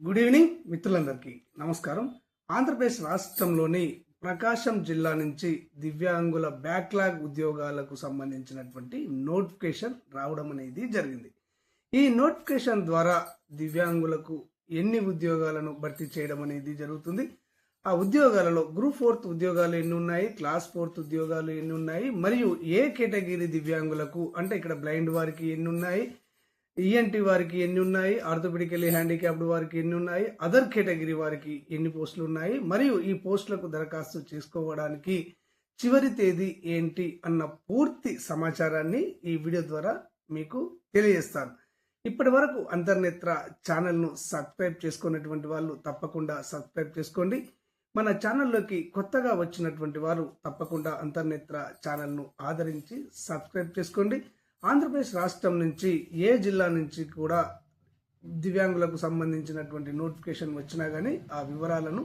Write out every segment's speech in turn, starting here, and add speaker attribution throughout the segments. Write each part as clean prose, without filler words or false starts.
Speaker 1: Good evening మిత్రులందరికీ నమస్కారం. ఆంధ్రప్రదేశ్ రాష్ట్రంలోని ప్రకాశం జిల్లా నుంచి దివ్యాంగుల బ్యాక్లాగ్ ఉద్యోగాలకు సంబంధించినటువంటి నోటిఫికేషన్ రావడం అనేది జరిగింది. ఈ నోటిఫికేషన్ ద్వారా దివ్యాంగులకు ఎన్ని ఉద్యోగాలను భర్తీ చేయడం అనేది జరుగుతుంది, ఆ ఉద్యోగాలలో గ్రూప్ 4 ఉద్యోగాలు ఎన్ని ఉన్నాయి, క్లాస్ 4 ఉద్యోగాలు ఎన్ని ఉన్నాయి, మరియు ఏ కేటగిరీ దివ్యాంగులకు అంటే ఇక్కడ బ్లైండ్ వారికి ఎన్ని ఉన్నాయి, ఈఎన్టీ వారికి ఎన్ని ఉన్నాయి, ఆర్థోపెడికల్లీ హ్యాండిక్యాప్డ్ వారికి ఎన్ని ఉన్నాయి, అదర్ కేటగిరీ వారికి ఎన్ని పోస్టులు ఉన్నాయి, మరియు ఈ పోస్టులకు దరఖాస్తు చేసుకోవడానికి చివరి తేదీ ఏంటి అన్న పూర్తి సమాచారాన్ని ఈ వీడియో ద్వారా మీకు తెలియజేస్తాను. ఇప్పటి వరకు అంతర్నేత్ర ఛానల్ను సబ్స్క్రైబ్ చేసుకున్నటువంటి వాళ్ళు తప్పకుండా సబ్స్క్రైబ్ చేసుకోండి. మన ఛానల్లోకి కొత్తగా వచ్చినటువంటి వారు తప్పకుండా అంతర్నేత్ర ఛానల్ను ఆదరించి సబ్స్క్రైబ్ చేసుకోండి. ఆంధ్రప్రదేశ్ రాష్ట్రం నుంచి ఏ జిల్లా నుంచి కూడా దివ్యాంగులకు సంబంధించినటువంటి నోటిఫికేషన్ వచ్చినా కానీ ఆ వివరాలను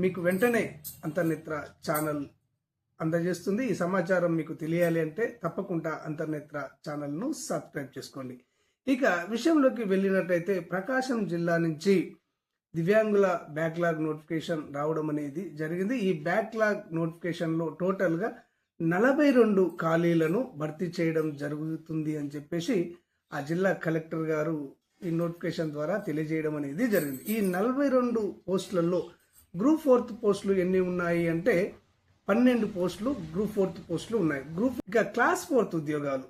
Speaker 1: మీకు వెంటనే అంతర్నేత్ర ఛానల్ అందజేస్తుంది. ఈ సమాచారం మీకు తెలియాలి అంటే తప్పకుండా అంతర్నేత్ర ఛానల్ను సబ్స్క్రైబ్ చేసుకోండి. ఇక విషయంలోకి వెళ్ళినట్టయితే ప్రకాశం జిల్లా నుంచి దివ్యాంగుల బ్యాక్లాగ్ నోటిఫికేషన్ రావడం అనేది జరిగింది. ఈ బ్యాక్లాగ్ నోటిఫికేషన్లో టోటల్గా 42 ఖాళీలను భర్తీ చేయడం జరుగుతుంది అని చెప్పేసి ఆ జిల్లా కలెక్టర్ గారు ఈ నోటిఫికేషన్ ద్వారా తెలియజేయడం అనేది జరిగింది. ఈ 42 పోస్టులలో గ్రూప్ 4 పోస్టులు ఎన్ని ఉన్నాయి అంటే 12 పోస్టులు గ్రూప్ 4 పోస్టులు ఉన్నాయి. ఇక క్లాస్ 4 ఉద్యోగాలు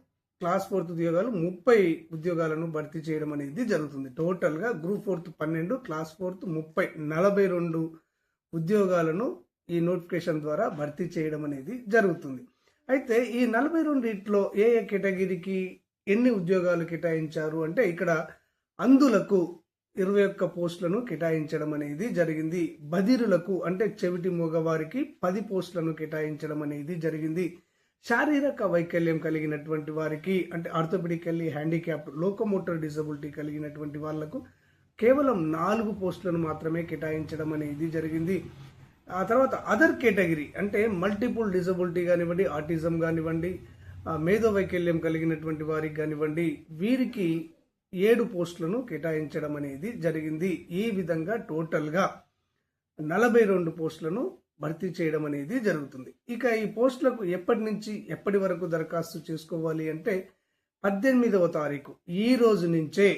Speaker 1: 30 ఉద్యోగాలను భర్తీ చేయడం అనేది జరుగుతుంది. టోటల్గా గ్రూప్ 4 12, క్లాస్ 4 30, 42 ఉద్యోగాలను ఈ నోటిఫికేషన్ ద్వారా భర్తీ చేయడం అనేది జరుగుతుంది. అయితే ఈ 42 ఏ కేటగిరీకి ఎన్ని ఉద్యోగాలు కేటాయించారు అంటే ఇక్కడ అందులకు 21 పోస్టులను కేటాయించడం అనేది జరిగింది. బదిరులకు అంటే చెవిటి మగవారికి 10 పోస్టులను కేటాయించడం అనేది జరిగింది. శారీరక వైకల్యం కలిగినటువంటి వారికి అంటే ఆర్థోపెడికల్లీ హ్యాండిక్యాప్డ్ లోకోమోటర్ డిజబిలిటీ కలిగినటువంటి వాళ్లకు కేవలం 4 పోస్టులను మాత్రమే కేటాయించడం అనేది జరిగింది. ఆ తర్వాత అదర్ కేటగిరీ అంటే మల్టిపుల్ డిజబిలిటీ కానివ్వండి, ఆటిజం కానివ్వండి, మేధో వైకల్యం కలిగినటువంటి వారికి కానివ్వండి, వీరికి 7 పోస్టులను కేటాయించడం అనేది జరిగింది. ఈ విధంగా టోటల్గా 42 పోస్టులను భర్తీ చేయడం అనేది జరుగుతుంది. ఇక ఈ పోస్టులకు ఎప్పటి నుంచి ఎప్పటి వరకు దరఖాస్తు చేసుకోవాలి అంటే 18వ తారీఖు ఈ రోజు నుంచే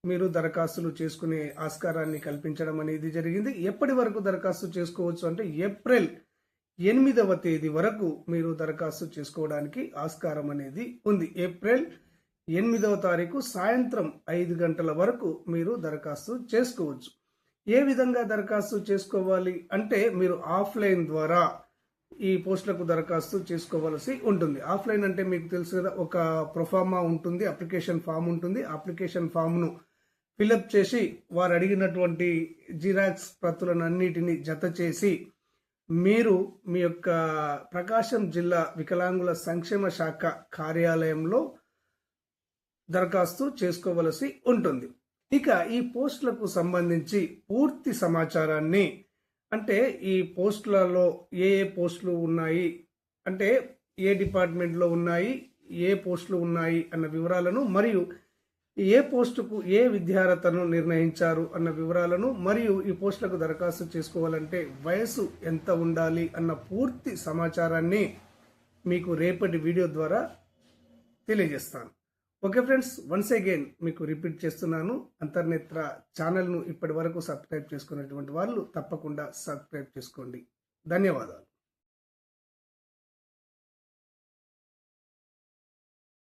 Speaker 1: మీరు దరఖాస్తులు చేసుకునే ఆస్కారాన్ని కల్పించడం అనేది జరిగింది. ఎప్పటి వరకు దరఖాస్తు చేసుకోవచ్చు అంటే ఏప్రిల్ 8వ తేదీ వరకు మీరు దరఖాస్తు చేసుకోవడానికి ఆస్కారం అనేది ఉంది. ఏప్రిల్ 8వ తారీఖు సాయంత్రం 5 గంటల వరకు మీరు దరఖాస్తు చేసుకోవచ్చు. ఏ విధంగా దరఖాస్తు చేసుకోవాలి అంటే మీరు ఆఫ్లైన్ ద్వారా ఈ పోస్టులకు దరఖాస్తు చేసుకోవాల్సి ఉంటుంది. ఆఫ్లైన్ అంటే మీకు తెలుసు కదా, ఒక ప్రొఫార్మా ఉంటుంది, అప్లికేషన్ ఫామ్ ఉంటుంది. అప్లికేషన్ ఫామ్ను ఫిలప్ చేసి వారు అడిగినటువంటి జిరాక్స్ ప్రతులను అన్నిటిని జత చేసి మీరు మీ యొక్క ప్రకాశం జిల్లా వికలాంగుల సంక్షేమ శాఖ కార్యాలయంలో దరఖాస్తు చేసుకోవలసి ఉంటుంది. ఇక ఈ పోస్టులకు సంబంధించి పూర్తి సమాచారాన్ని అంటే ఈ పోస్టులలో ఏ పోస్టులు ఉన్నాయి అంటే ఏ డిపార్ట్మెంట్లో ఉన్నాయి, ఏ పోస్టులు ఉన్నాయి అన్న వివరాలను, మరియు ఏ పోస్టుకు ఏ విద్యార్హతను నిర్ణయించారు అన్న వివరాలను, మరియు ఈ పోస్టులకు దరఖాస్తు చేసుకోవాలంటే వయసు ఎంత ఉండాలి అన్న పూర్తి సమాచారాన్ని మీకు రేపటి వీడియో ద్వారా తెలియజేస్తాను. ఓకే ఫ్రెండ్స్, వన్స్ అగైన్ మీకు రిపీట్ చేస్తున్నాను, అంతర్నేత్ర ఛానల్ను ఇప్పటి వరకు సబ్స్క్రైబ్ చేసుకున్నటువంటి వాళ్ళు తప్పకుండా సబ్స్క్రైబ్ చేసుకోండి. ధన్యవాదాలు.